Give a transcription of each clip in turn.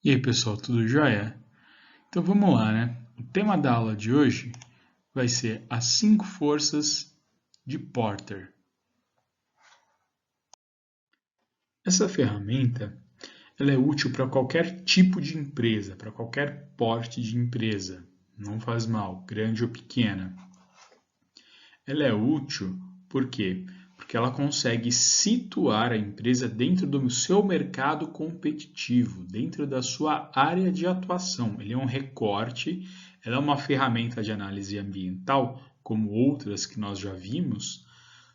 E aí, pessoal, tudo jóia? Então vamos lá, né? O tema da aula de hoje vai ser as 5 forças de Porter. Essa ferramenta, ela é útil para qualquer tipo de empresa, para qualquer porte de empresa. Não faz mal, grande ou pequena. Ela é útil por quê? Porque ela consegue situar a empresa dentro do seu mercado competitivo, dentro da sua área de atuação. Ele é um recorte, ela é uma ferramenta de análise ambiental, como outras que nós já vimos,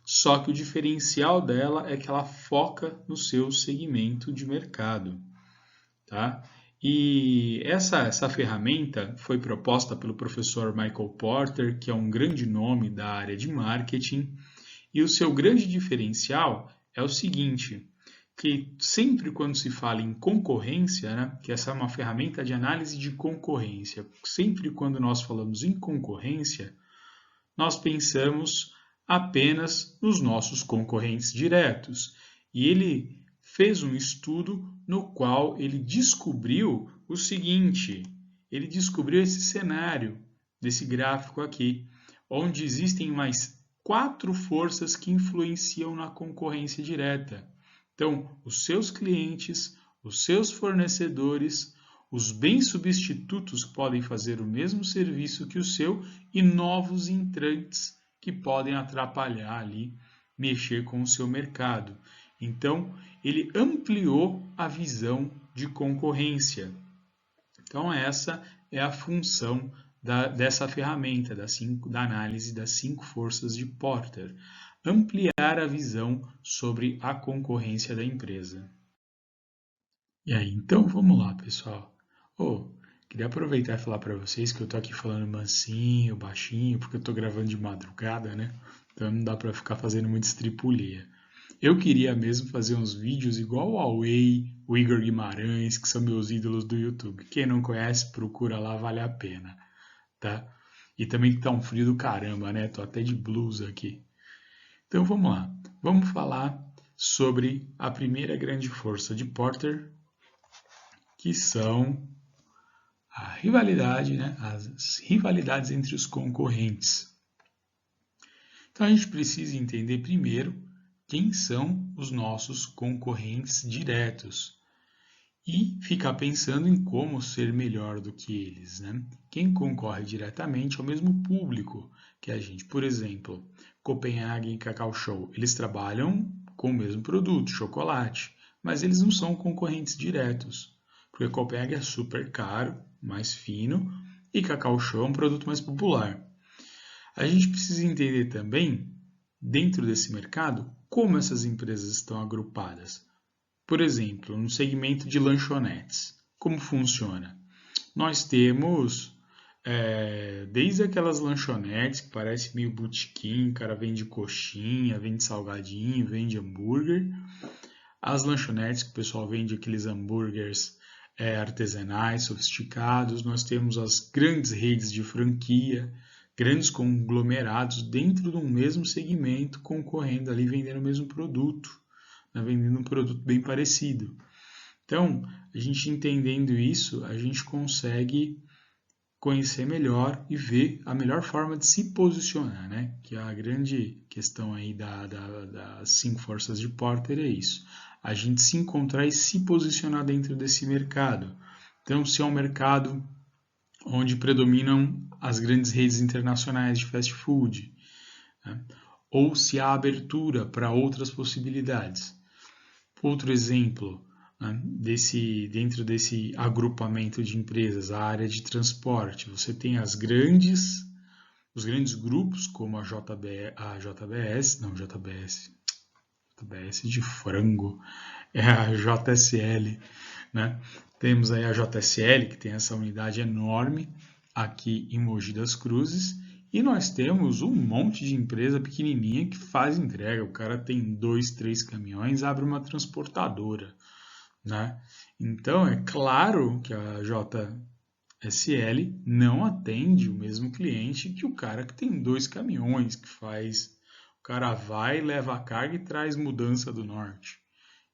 só que o diferencial dela é que ela foca no seu segmento de mercado, tá? E essa ferramenta foi proposta pelo professor Michael Porter, que é um grande nome da área de marketing, e o seu grande diferencial é o seguinte, que sempre quando se fala em concorrência, né, que essa é uma ferramenta de análise de concorrência, sempre quando nós falamos em concorrência, nós pensamos apenas nos nossos concorrentes diretos. E ele fez um estudo no qual ele descobriu o seguinte, ele descobriu esse cenário desse gráfico aqui, onde existem mais 4 forças que influenciam na concorrência direta. Então, os seus clientes, os seus fornecedores, os bens substitutos que podem fazer o mesmo serviço que o seu e novos entrantes que podem atrapalhar ali, mexer com o seu mercado. Então, ele ampliou a visão de concorrência. Então, essa é a função dessa ferramenta, da análise das 5 forças de Porter. Ampliar a visão sobre a concorrência da empresa. E aí, então vamos lá, pessoal. Queria aproveitar e falar para vocês que eu tô aqui falando mansinho, baixinho, porque eu tô gravando de madrugada, né? Então não dá para ficar fazendo muita estripulia. Eu queria mesmo fazer uns vídeos igual o Huawei, o Igor Guimarães, que são meus ídolos do YouTube. Quem não conhece, procura lá, vale a pena, tá? E também que tá um frio do caramba, né? Tô até de blusa aqui. Então vamos lá. Vamos falar sobre a primeira grande força de Porter, que são a rivalidade, né? As rivalidades entre os concorrentes. Então a gente precisa entender primeiro quem são os nossos concorrentes diretos e ficar pensando em como ser melhor do que eles, né? Quem concorre diretamente é o mesmo público que a gente. Por exemplo, Copenhagen e Cacau Show, eles trabalham com o mesmo produto, chocolate, mas eles não são concorrentes diretos, porque Copenhagen é super caro, mais fino, e Cacau Show é um produto mais popular. A gente precisa entender também, dentro desse mercado, como essas empresas estão agrupadas. Por exemplo, no segmento de lanchonetes, como funciona? Nós temos desde aquelas lanchonetes que parece meio botequim, o cara vende coxinha, vende salgadinho, vende hambúrguer, as lanchonetes que o pessoal vende aqueles hambúrgueres artesanais, sofisticados, nós temos as grandes redes de franquia, grandes conglomerados dentro de um mesmo segmento, concorrendo ali, vendendo o mesmo produto, né, vendendo um produto bem parecido. Então, a gente entendendo isso, a gente consegue conhecer melhor e ver a melhor forma de se posicionar, né? Que a grande questão aí das 5 forças de Porter é isso. A gente se encontrar e se posicionar dentro desse mercado. Então, se é um mercado onde predominam as grandes redes internacionais de fast food, né? Ou se há abertura para outras possibilidades. Outro exemplo, né, dentro desse agrupamento de empresas, a área de transporte, você tem os grandes grupos como JBS de frango, é a JSL, né? Temos aí a JSL, que tem essa unidade enorme aqui em Mogi das Cruzes, e nós temos um monte de empresa pequenininha que faz entrega. O cara tem 2, 3 caminhões, abre uma transportadora, né? Então, é claro que a JSL não atende o mesmo cliente que o cara que tem 2 caminhões, que faz... O cara vai, leva a carga e traz mudança do norte.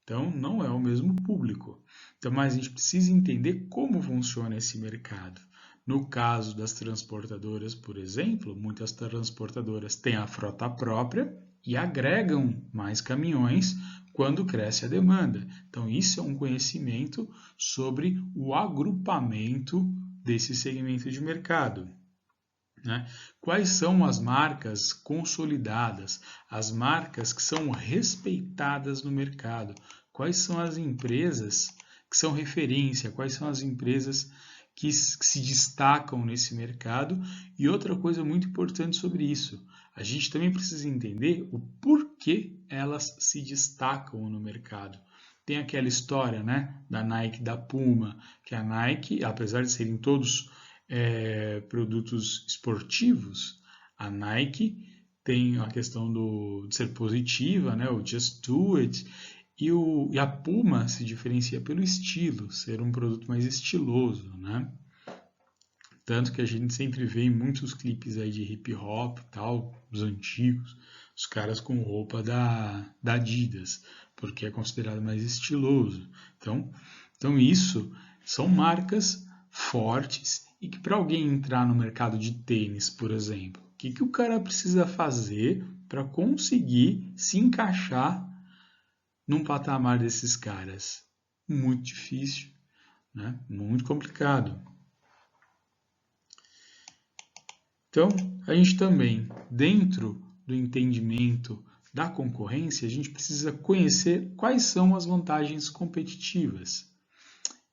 Então, não é o mesmo público. Então, mas a gente precisa entender como funciona esse mercado. No caso das transportadoras, por exemplo, muitas transportadoras têm a frota própria e agregam mais caminhões quando cresce a demanda. Então, isso é um conhecimento sobre o agrupamento desse segmento de mercado. Né? Quais são as marcas consolidadas, as marcas que são respeitadas no mercado? Quais são as empresas que são referência? Quais são as empresas que se destacam nesse mercado? E outra coisa muito importante sobre isso, a gente também precisa entender o porquê elas se destacam no mercado. Tem aquela história, né, da Nike, da Puma, que a Nike, apesar de serem todos produtos esportivos, a Nike tem a questão de ser positiva, né, o Just Do It, e a Puma se diferencia pelo estilo, ser um produto mais estiloso, né? Tanto que a gente sempre vê em muitos clipes aí de hip hop e tal, os antigos, os caras com roupa da Adidas, porque é considerado mais estiloso. Então isso são marcas fortes e que para alguém entrar no mercado de tênis, por exemplo, o que o cara precisa fazer para conseguir se encaixar num patamar desses caras? Muito difícil, né? Muito complicado. Então, a gente também, dentro do entendimento da concorrência, a gente precisa conhecer quais são as vantagens competitivas.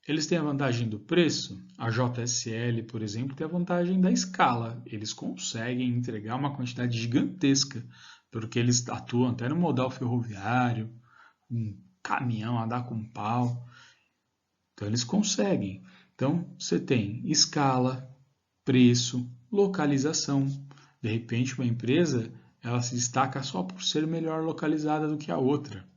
Eles têm a vantagem do preço. A JSL, por exemplo, tem a vantagem da escala. Eles conseguem entregar uma quantidade gigantesca, porque eles atuam até no modal ferroviário, um caminhão a dar com pau. Então, eles conseguem. Então, você tem escala, preço, localização. De repente, uma empresa ela se destaca só por ser melhor localizada do que a outra.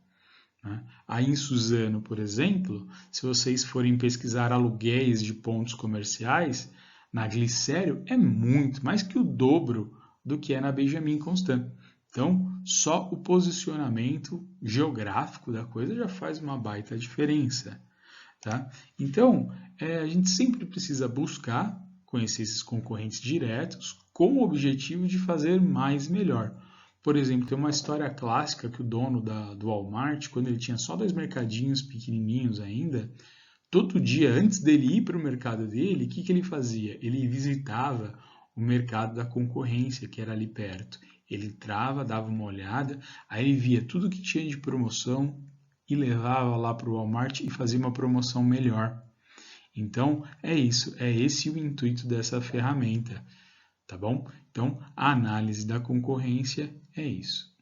Aí em Suzano, por exemplo, se vocês forem pesquisar aluguéis de pontos comerciais, na Glicério é muito, mais que o dobro do que é na Benjamin Constant. Então, só o posicionamento geográfico da coisa já faz uma baita diferença. Tá? Então, a gente sempre precisa buscar conhecer esses concorrentes diretos com o objetivo de fazer mais e melhor. Por exemplo, tem uma história clássica que o dono do Walmart, quando ele tinha só 2 mercadinhos pequenininhos ainda, todo dia antes dele ir para o mercado dele, o que ele fazia? Ele visitava o mercado da concorrência, que era ali perto. Ele entrava, dava uma olhada, aí ele via tudo que tinha de promoção e levava lá para o Walmart e fazia uma promoção melhor. Então, é isso, é esse o intuito dessa ferramenta, tá bom? Então, a análise da concorrência é isso.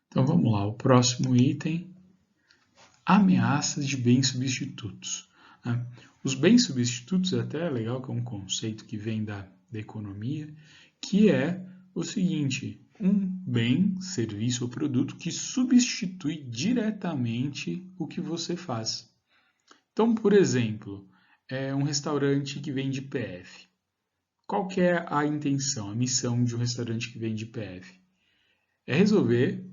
Então, vamos lá, o próximo item, ameaças de bens substitutos. Os bens substitutos é até legal, que é um conceito que vem da economia, que é o seguinte, um bem, serviço ou produto que substitui diretamente o que você faz. Então, por exemplo, um restaurante que vende PF. Qual que é a intenção, a missão de um restaurante que vende PF? É resolver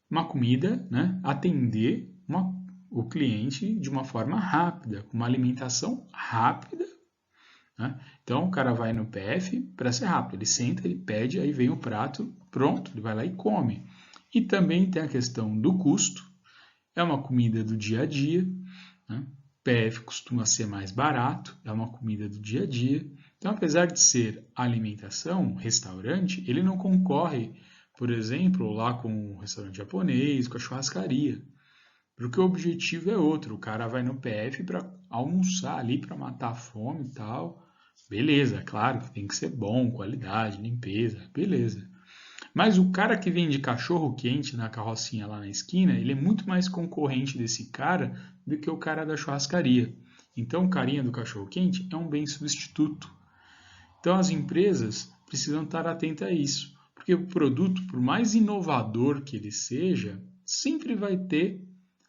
uma comida, né? Atender o cliente de uma forma rápida, com uma alimentação rápida. Né? Então, o cara vai no PF para ser rápido. Ele senta, ele pede, aí vem o prato, pronto, ele vai lá e come. E também tem a questão do custo. É uma comida do dia a dia. Né? PF costuma ser mais barato, é uma comida do dia a dia. Então, apesar de ser alimentação, restaurante, ele não concorre, por exemplo, lá com o restaurante japonês, com a churrascaria. Porque o objetivo é outro. O cara vai no PF para almoçar ali, para matar a fome e tal. Beleza, claro que tem que ser bom, qualidade, limpeza, beleza. Mas o cara que vende cachorro quente na carrocinha lá na esquina, ele é muito mais concorrente desse cara do que o cara da churrascaria. Então, o carinha do cachorro quente é um bem substituto. Então, as empresas precisam estar atentas a isso, porque o produto, por mais inovador que ele seja, sempre vai ter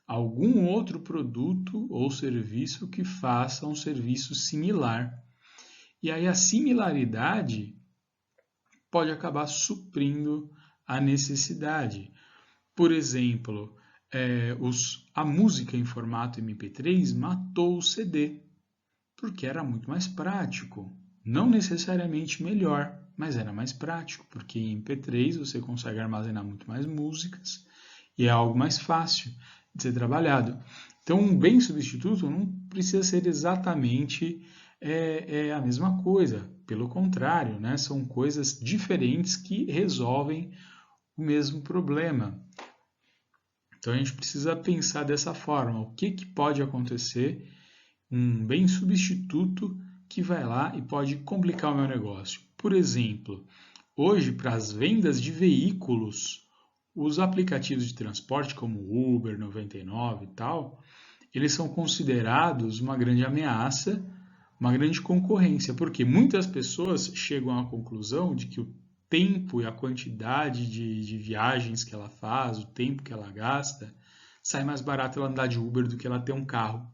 algum outro produto ou serviço que faça um serviço similar. E aí a similaridade pode acabar suprindo a necessidade. Por exemplo, a música em formato MP3 matou o CD, porque era muito mais prático. Não necessariamente melhor, mas era mais prático, porque em MP3 você consegue armazenar muito mais músicas e é algo mais fácil de ser trabalhado. Então, um bem substituto não precisa ser exatamente a mesma coisa. Pelo contrário, né? São coisas diferentes que resolvem o mesmo problema. Então, a gente precisa pensar dessa forma. O que pode acontecer? Um bem substituto que vai lá e pode complicar o meu negócio. Por exemplo, hoje, para as vendas de veículos, os aplicativos de transporte como Uber, 99 e tal, eles são considerados uma grande ameaça, uma grande concorrência, porque muitas pessoas chegam à conclusão de que o tempo e a quantidade de viagens que ela faz, o tempo que ela gasta, sai mais barato ela andar de Uber do que ela ter um carro.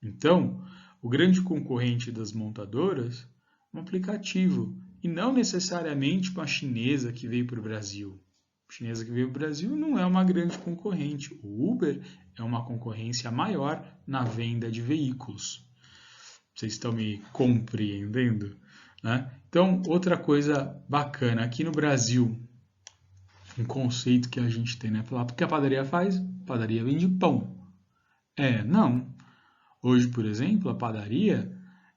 Então, o grande concorrente das montadoras é um aplicativo, e não necessariamente uma chinesa que veio para o Brasil. A chinesa que veio para o Brasil não é uma grande concorrente. O Uber é uma concorrência maior na venda de veículos. Vocês estão me compreendendo? Né? Então, outra coisa bacana, aqui no Brasil, um conceito que a gente tem, né? Falar, porque a padaria faz? A padaria vende pão. Não. Hoje, por exemplo, a padaria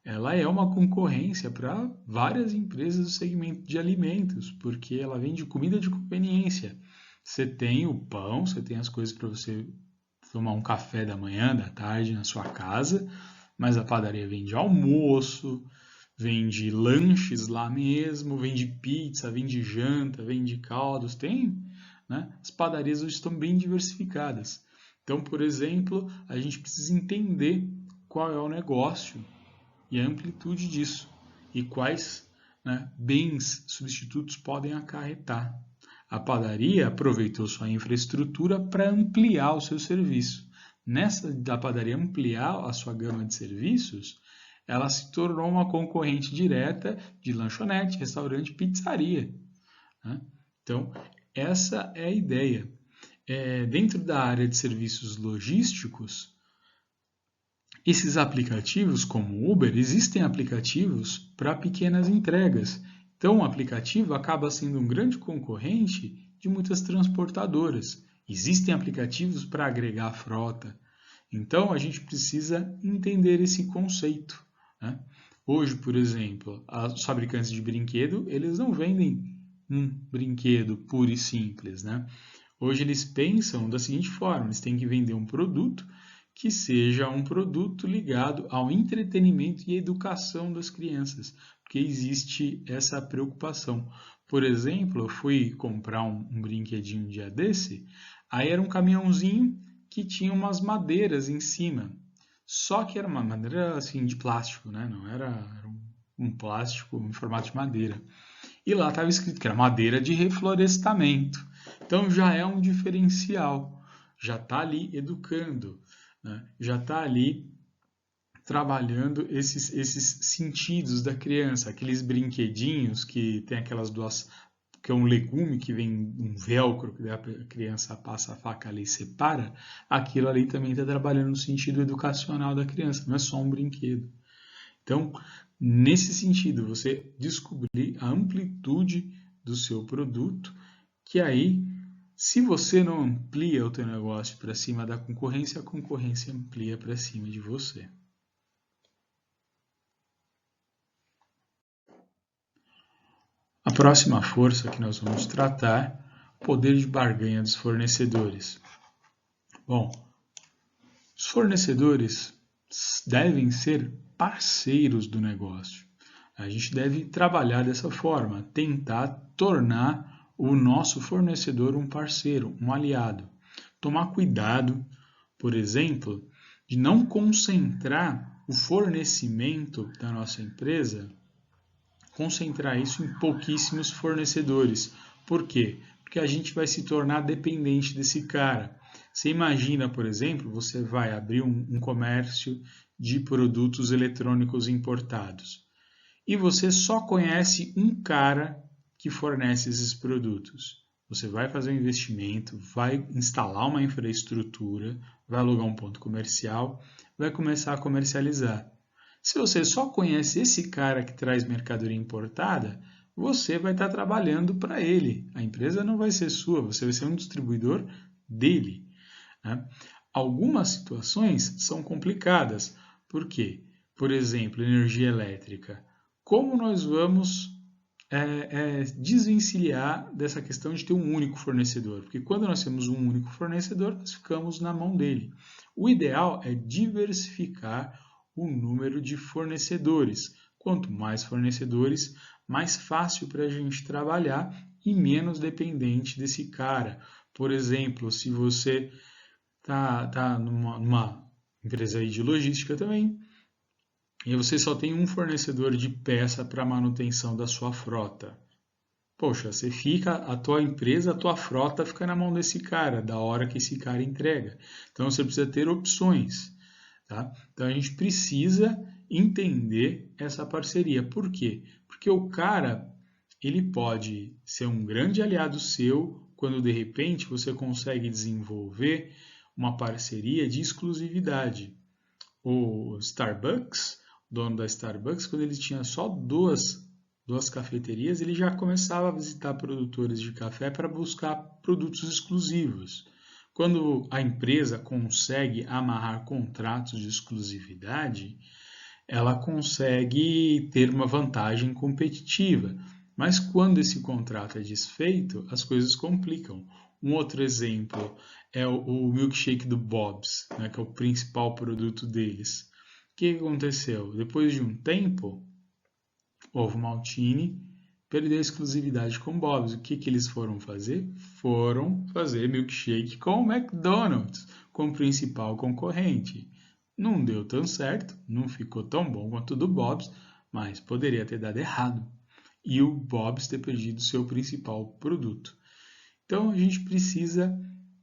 ela é uma concorrência para várias empresas do segmento de alimentos, porque ela vende comida de conveniência. Você tem o pão, você tem as coisas para você tomar um café da manhã, da tarde na sua casa, mas a padaria vende almoço, vende lanches lá mesmo, vende pizza, vende janta, vende caldos, tem, né? As padarias hoje estão bem diversificadas. Então, por exemplo, a gente precisa entender qual é o negócio e a amplitude disso e quais, né, bens substitutos podem acarretar. A padaria aproveitou sua infraestrutura para ampliar o seu serviço. Nessa da padaria ampliar a sua gama de serviços, ela se tornou uma concorrente direta de lanchonete, restaurante, pizzaria. Né? Então, essa é a ideia. Dentro da área de serviços logísticos, esses aplicativos, como o Uber, existem aplicativos para pequenas entregas. Então, o aplicativo acaba sendo um grande concorrente de muitas transportadoras. Existem aplicativos para agregar frota. Então, a gente precisa entender esse conceito. Né? Hoje, por exemplo, os fabricantes de brinquedo, eles não vendem um brinquedo puro e simples. Né? Hoje, eles pensam da seguinte forma, eles têm que vender um produto que seja um produto ligado ao entretenimento e educação das crianças, porque existe essa preocupação. Por exemplo, eu fui comprar um brinquedinho um dia desse, aí era um caminhãozinho que tinha umas madeiras em cima, só que era uma madeira assim de plástico, né? Não era um plástico em formato de madeira. E lá estava escrito que era madeira de reflorestamento. Então já é um diferencial, já está ali educando. Né? Já está ali trabalhando esses sentidos da criança, aqueles brinquedinhos que tem aquelas duas, que é um legume que vem um velcro, que a criança passa a faca ali e separa, aquilo ali também está trabalhando no sentido educacional da criança, não é só um brinquedo. Então, nesse sentido, você descobrir a amplitude do seu produto, que aí se você não amplia o teu negócio para cima da concorrência, a concorrência amplia para cima de você. A próxima força que nós vamos tratar é o poder de barganha dos fornecedores. Bom, os fornecedores devem ser parceiros do negócio. A gente deve trabalhar dessa forma, tentar tornar o nosso fornecedor um parceiro, um aliado. Tomar cuidado, por exemplo, de não concentrar o fornecimento da nossa empresa, concentrar isso em pouquíssimos fornecedores. Por quê? Porque a gente vai se tornar dependente desse cara. Você imagina, por exemplo, você vai abrir um comércio de produtos eletrônicos importados e você só conhece um cara que fornece esses produtos. Você vai fazer um investimento, vai instalar uma infraestrutura, vai alugar um ponto comercial, vai começar a comercializar. Se você só conhece esse cara que traz mercadoria importada, você vai estar trabalhando para ele. A empresa não vai ser sua, você vai ser um distribuidor dele, né? Algumas situações são complicadas. Por quê? Por exemplo, energia elétrica. Como nós vamos desvencilhar dessa questão de ter um único fornecedor? Porque quando nós temos um único fornecedor, nós ficamos na mão dele. O ideal é diversificar o número de fornecedores. Quanto mais fornecedores, mais fácil para a gente trabalhar e menos dependente desse cara. Por exemplo, se você tá numa empresa aí de logística também, e você só tem um fornecedor de peça para manutenção da sua frota. Poxa, você fica, a tua empresa, a tua frota fica na mão desse cara, da hora que esse cara entrega. Então você precisa ter opções, tá? Então a gente precisa entender essa parceria. Por quê? Porque o cara, ele pode ser um grande aliado seu quando de repente você consegue desenvolver uma parceria de exclusividade. O Starbucks, o dono da Starbucks, quando ele tinha só duas cafeterias, ele já começava a visitar produtores de café para buscar produtos exclusivos. Quando a empresa consegue amarrar contratos de exclusividade, ela consegue ter uma vantagem competitiva. Mas quando esse contrato é desfeito, as coisas complicam. Um outro exemplo é o milkshake do Bob's, né, que é o principal produto deles. O que aconteceu? Depois de um tempo, Ovo Maltine perdeu a exclusividade com o Bob's. O que eles foram fazer? Foram fazer milkshake com o McDonald's, como principal concorrente. Não deu tão certo, não ficou tão bom quanto o do Bob's, mas poderia ter dado errado e o Bob's ter perdido seu principal produto. Então a gente precisa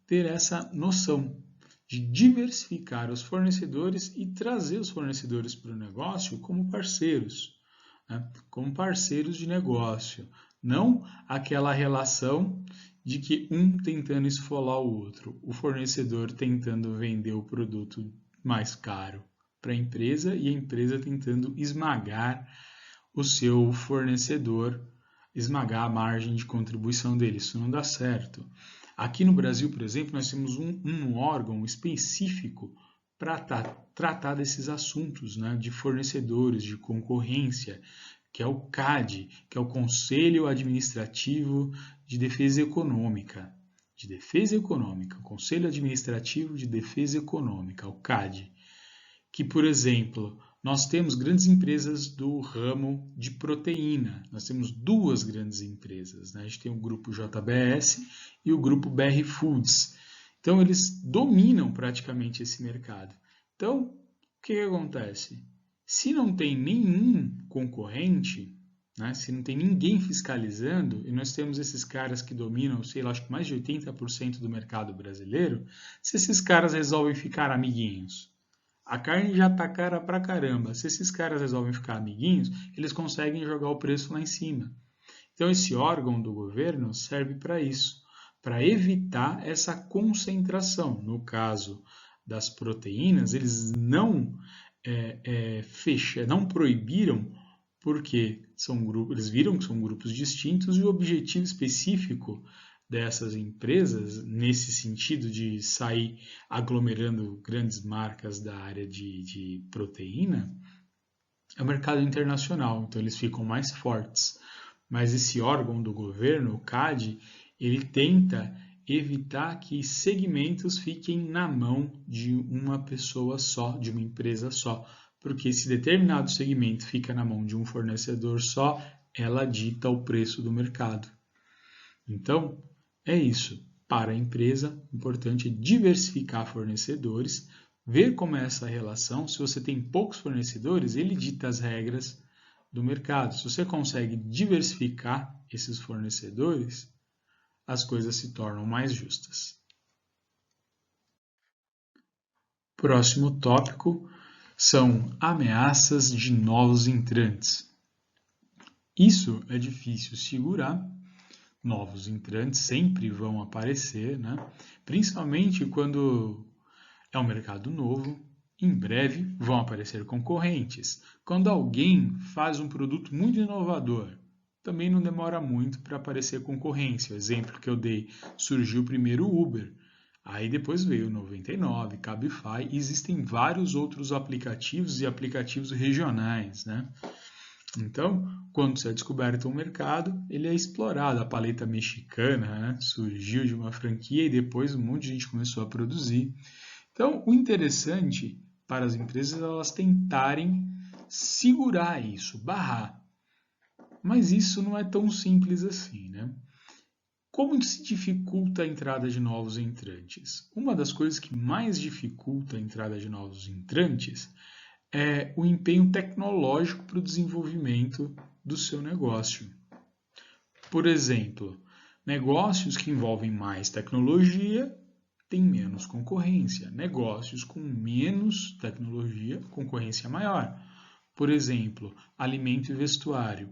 ter essa noção de diversificar os fornecedores e trazer os fornecedores para o negócio como parceiros, né? Como parceiros de negócio, não aquela relação de que um tentando esfolar o outro, o fornecedor tentando vender o produto mais caro para a empresa e a empresa tentando esmagar o seu fornecedor, esmagar a margem de contribuição dele. Isso não dá certo. Aqui no Brasil, por exemplo, nós temos um órgão específico para tratar desses assuntos, né, de fornecedores, de concorrência, que é o CAD, que é o Conselho Administrativo de Defesa Econômica. O Conselho Administrativo de Defesa Econômica, o CAD. Que, por exemplo, nós temos grandes empresas do ramo de proteína. Nós temos duas grandes empresas, né? A gente tem o grupo JBS e o grupo BR Foods. Então, eles dominam praticamente esse mercado. Então, o que acontece? Se não tem nenhum concorrente, né? Se não tem ninguém fiscalizando, e nós temos esses caras que dominam, sei lá, acho que mais de 80% do mercado brasileiro, se esses caras resolvem ficar amiguinhos, a carne já tá cara pra caramba. Se esses caras resolvem ficar amiguinhos, eles conseguem jogar o preço lá em cima. Então, esse órgão do governo serve para isso, para evitar essa concentração. No caso das proteínas, eles não não proibiram, porque eles viram que são grupos distintos e o objetivo específico dessas empresas, nesse sentido de sair aglomerando grandes marcas da área de proteína, é o mercado internacional, então eles ficam mais fortes. Mas esse órgão do governo, o CAD, ele tenta evitar que segmentos fiquem na mão de uma pessoa só, de uma empresa só, porque se determinado segmento fica na mão de um fornecedor só, ela dita o preço do mercado. Então, é isso. Para a empresa, o importante é diversificar fornecedores, ver como é essa relação. Se você tem poucos fornecedores, ele dita as regras do mercado. Se você consegue diversificar esses fornecedores, as coisas se tornam mais justas. Próximo tópico são ameaças de novos entrantes. Isso é difícil segurar, Novos entrantes sempre vão aparecer, né? Principalmente quando é um mercado novo, em breve vão aparecer concorrentes. Quando alguém faz um produto muito inovador, também não demora muito para aparecer concorrência. O exemplo que eu dei, surgiu primeiro o Uber, aí depois veio o 99, Cabify, e existem vários outros aplicativos e aplicativos regionais, né? Então, quando se é descoberto um mercado, ele é explorado. A paleta mexicana, né, surgiu de uma franquia e depois um monte de gente começou a produzir. Então, o interessante para as empresas é elas tentarem segurar isso, barrar. Mas isso não é tão simples assim, né? Como se dificulta a entrada de novos entrantes? Uma das coisas que mais dificulta a entrada de novos entrantes é o empenho tecnológico para o desenvolvimento do seu negócio. Por exemplo, negócios que envolvem mais tecnologia têm menos concorrência. Negócios com menos tecnologia, concorrência maior. Por exemplo, alimento e vestuário.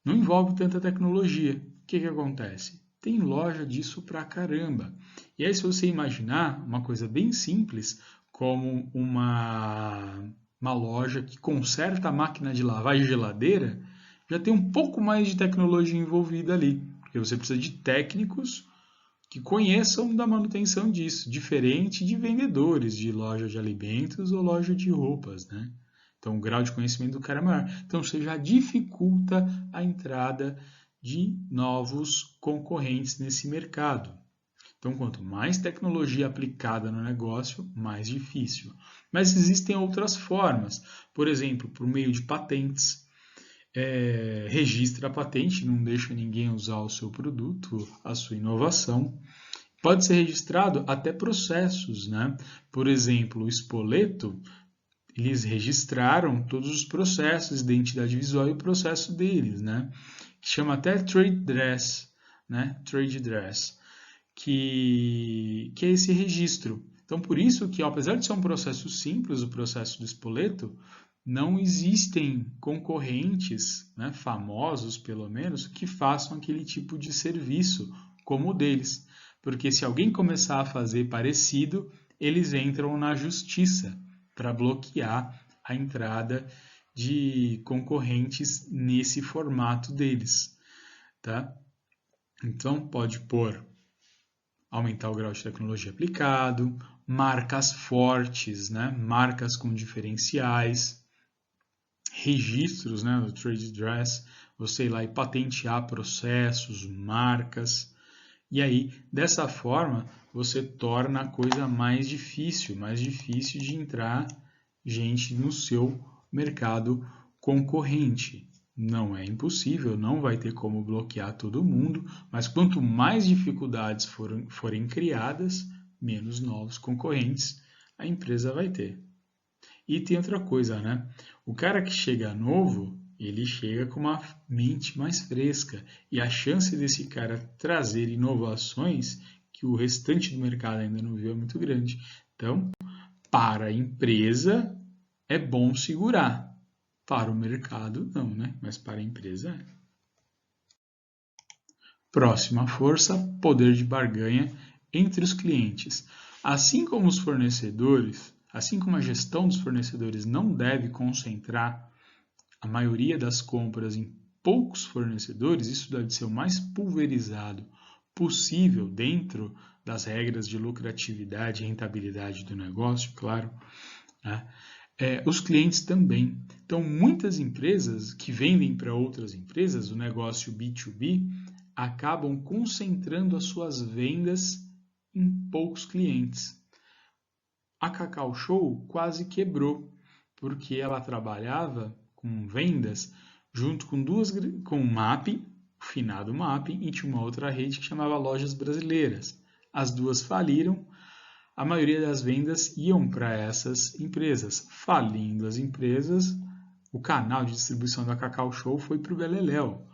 Não envolve tanta tecnologia. O que acontece? Tem loja disso pra caramba. E aí, se você imaginar uma coisa bem simples, como uma loja que conserta a máquina de lavar e geladeira, já tem um pouco mais de tecnologia envolvida ali. Porque você precisa de técnicos que conheçam da manutenção disso, diferente de vendedores de loja de alimentos ou loja de roupas, né? Então, o grau de conhecimento do cara é maior. Então, você já dificulta a entrada de novos concorrentes nesse mercado. Então, quanto mais tecnologia aplicada no negócio, mais difícil. Mas existem outras formas. Por exemplo, por meio de patentes. Registra a patente, não deixa ninguém usar o seu produto, a sua inovação. Pode ser registrado até processos, né? Por exemplo, o Spoleto, eles registraram todos os processos de identidade visual e o processo deles, né? Que chama até trade dress, né? Trade dress, que é esse registro. Então, por isso que, apesar de ser um processo simples, o processo do Spoleto, não existem concorrentes, né, famosos pelo menos, que façam aquele tipo de serviço como o deles. Porque se alguém começar a fazer parecido, eles entram na justiça para bloquear a entrada de concorrentes nesse formato deles, tá? Então pode pôr aumentar o grau de tecnologia aplicado, marcas fortes, né? Marcas com diferenciais, registros, né, do trade dress, você ir lá e patentear processos, marcas, e aí, dessa forma, você torna a coisa mais difícil de entrar gente no seu mercado concorrente. Não é impossível, não vai ter como bloquear todo mundo, mas quanto mais dificuldades forem criadas, menos novos concorrentes a empresa vai ter. E tem outra coisa, né? O cara que chega novo, ele chega com uma mente mais fresca. E a chance desse cara trazer inovações que o restante do mercado ainda não viu é muito grande. Então, para a empresa, é bom segurar. Para o mercado, não, né? Mas para a empresa é. Próxima força, poder de barganha entre os clientes. Assim como os fornecedores, assim como a gestão dos fornecedores não deve concentrar a maioria das compras em poucos fornecedores, isso deve ser o mais pulverizado possível dentro das regras de lucratividade e rentabilidade do negócio, claro, né? Os clientes também. Então, muitas empresas que vendem para outras empresas, o negócio B2B, acabam concentrando as suas vendas em poucos clientes. A Cacau Show quase quebrou, porque ela trabalhava com vendas junto com o Mapping, o finado Mapping, e tinha uma outra rede que chamava Lojas Brasileiras. As duas faliram, a maioria das vendas iam para essas empresas. Falindo as empresas, o canal de distribuição da Cacau Show foi para o Beleléu,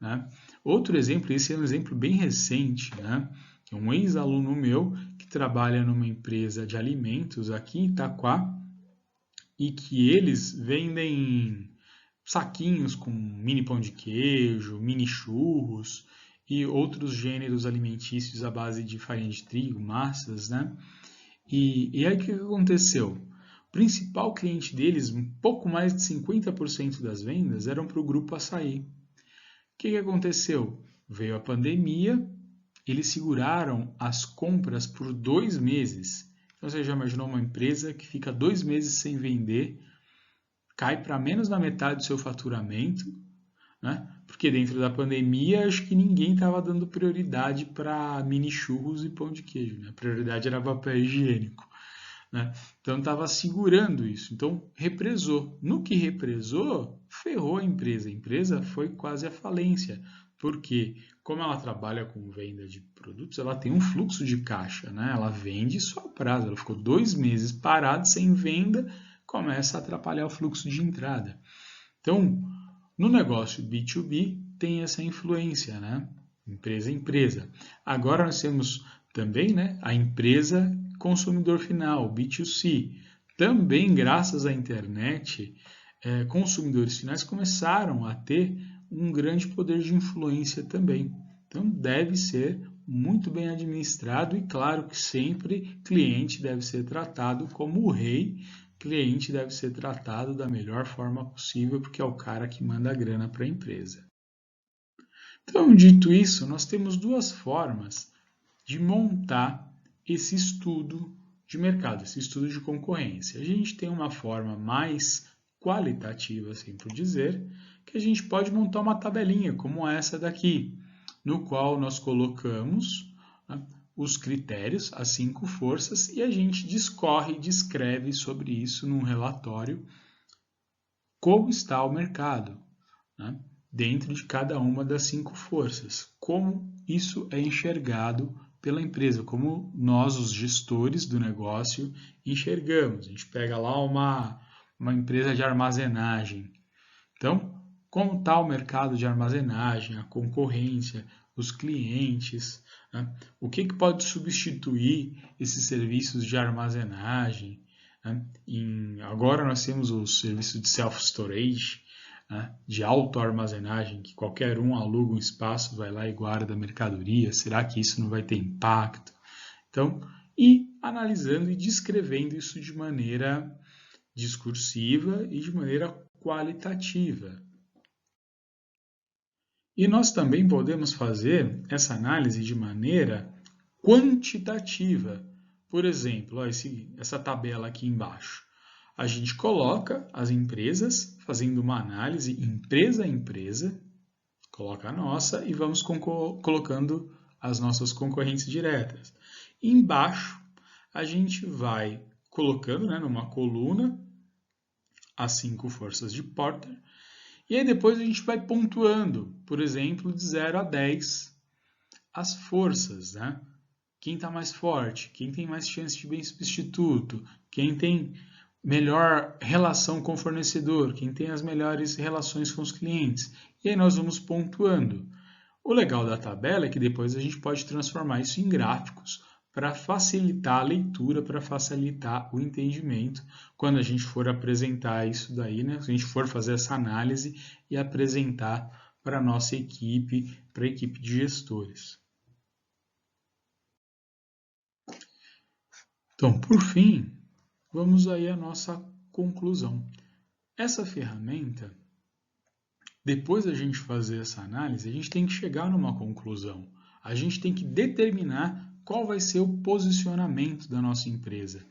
né? Outro exemplo, esse é um exemplo bem recente, né? Um ex-aluno meu que trabalha numa empresa de alimentos aqui em Itaquá e que eles vendem saquinhos com mini pão de queijo, mini churros, e outros gêneros alimentícios à base de farinha de trigo, massas, né? E aí o que aconteceu? O principal cliente deles, um pouco mais de 50% das vendas, eram para o grupo Açaí. O que aconteceu? Veio a pandemia, eles seguraram as compras por 2 meses. Então você já imaginou uma empresa que fica 2 meses sem vender, cai para menos da metade do seu faturamento, né? Porque dentro da pandemia, acho que ninguém estava dando prioridade para mini churros e pão de queijo, né? A prioridade era papel higiênico, né? Então estava segurando isso. Então represou. No que represou, ferrou a empresa. A empresa foi quase à falência. Porque, como ela trabalha com venda de produtos, ela tem um fluxo de caixa, né? Ela vende só a prazo. Ela ficou 2 meses parada, sem venda, começa a atrapalhar o fluxo de entrada. Então, no negócio B2B tem essa influência, né? Empresa a empresa. Agora nós temos também, né, a empresa consumidor final, B2C. Também, graças à internet, consumidores finais começaram a ter um grande poder de influência também. Então, deve ser muito bem administrado e, claro, que sempre cliente deve ser tratado como o rei. Cliente deve ser tratado da melhor forma possível, porque é o cara que manda a grana para a empresa. Então, dito isso, nós temos 2 formas de montar esse estudo de mercado, esse estudo de concorrência. A gente tem uma forma mais qualitativa, assim por dizer, que a gente pode montar uma tabelinha como essa daqui, no qual nós colocamos, né, os critérios, as 5 forças, e a gente discorre e descreve sobre isso num relatório como está o mercado, né, dentro de cada uma das 5 forças, como isso é enxergado pela empresa, como nós, os gestores do negócio, enxergamos. A gente pega lá uma empresa de armazenagem. Então, como está o mercado de armazenagem, a concorrência, os clientes, né? O que pode substituir esses serviços de armazenagem, né? Agora nós temos o serviço de self-storage, né? De auto-armazenagem, que qualquer um aluga um espaço, vai lá e guarda a mercadoria. Será que isso não vai ter impacto? Então, e analisando e descrevendo isso de maneira discursiva e de maneira qualitativa. E nós também podemos fazer essa análise de maneira quantitativa. Por exemplo, ó, essa tabela aqui embaixo. A gente coloca as empresas fazendo uma análise empresa a empresa, coloca a nossa e vamos colocando as nossas concorrentes diretas. E embaixo a gente vai colocando, né, numa coluna as 5 forças de Porter. E aí depois a gente vai pontuando, por exemplo, de 0 a 10, as forças, né? Quem está mais forte, quem tem mais chance de bem substituto, quem tem melhor relação com o fornecedor, quem tem as melhores relações com os clientes. E aí nós vamos pontuando. O legal da tabela é que depois a gente pode transformar isso em gráficos para facilitar a leitura, para facilitar o entendimento quando a gente for apresentar isso daí, né? Se a gente for fazer essa análise e apresentar para a nossa equipe, para a equipe de gestores. Então, por fim, vamos aí à nossa conclusão. Essa ferramenta, depois da gente fazer essa análise, a gente tem que chegar numa conclusão. A gente tem que determinar qual vai ser o posicionamento da nossa empresa,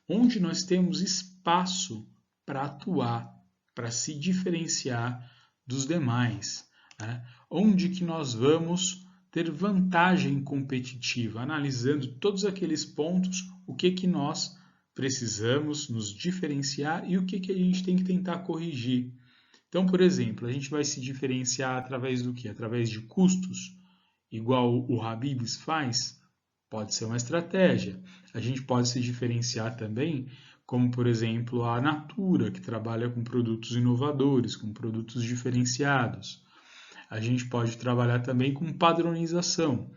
onde nós temos espaço para atuar, para se diferenciar dos demais, né? Onde que nós vamos ter vantagem competitiva, analisando todos aqueles pontos, o que nós precisamos nos diferenciar e o que a gente tem que tentar corrigir. Então, por exemplo, a gente vai se diferenciar através do quê? Através de custos, igual o Habib's faz? Pode ser uma estratégia. A gente pode se diferenciar também, como por exemplo a Natura, que trabalha com produtos inovadores, com produtos diferenciados. A gente pode trabalhar também com padronização.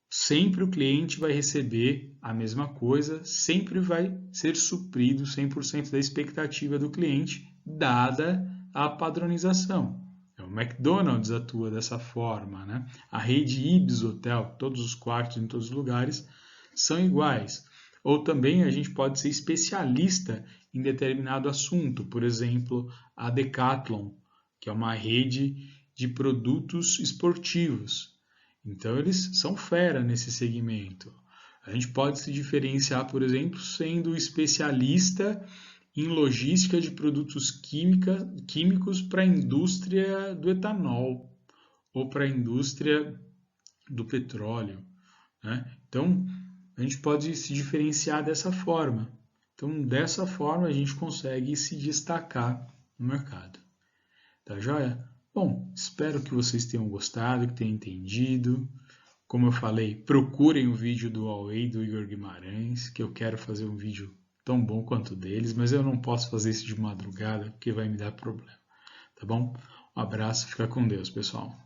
Sempre o cliente vai receber a mesma coisa, sempre vai ser suprido 100% da expectativa do cliente, dada a padronização. É o McDonald's atua dessa forma, né? A rede Ibis Hotel, todos os quartos em todos os lugares são iguais. Ou também a gente pode ser especialista em determinado assunto, por exemplo, a Decathlon, que é uma rede de produtos esportivos. Então eles são fera nesse segmento. A gente pode se diferenciar, por exemplo, sendo especialista em logística de produtos químicos para a indústria do etanol ou para a indústria do petróleo, né? Então, a gente pode se diferenciar dessa forma. Então, dessa forma, a gente consegue se destacar no mercado. Tá joia? Bom, espero que vocês tenham gostado, que tenham entendido. Como eu falei, procurem o vídeo do Huawei do Igor Guimarães, que eu quero fazer um vídeo tão bom quanto o deles, mas eu não posso fazer isso de madrugada, porque vai me dar problema. Tá bom? Um abraço, fica com Deus, pessoal.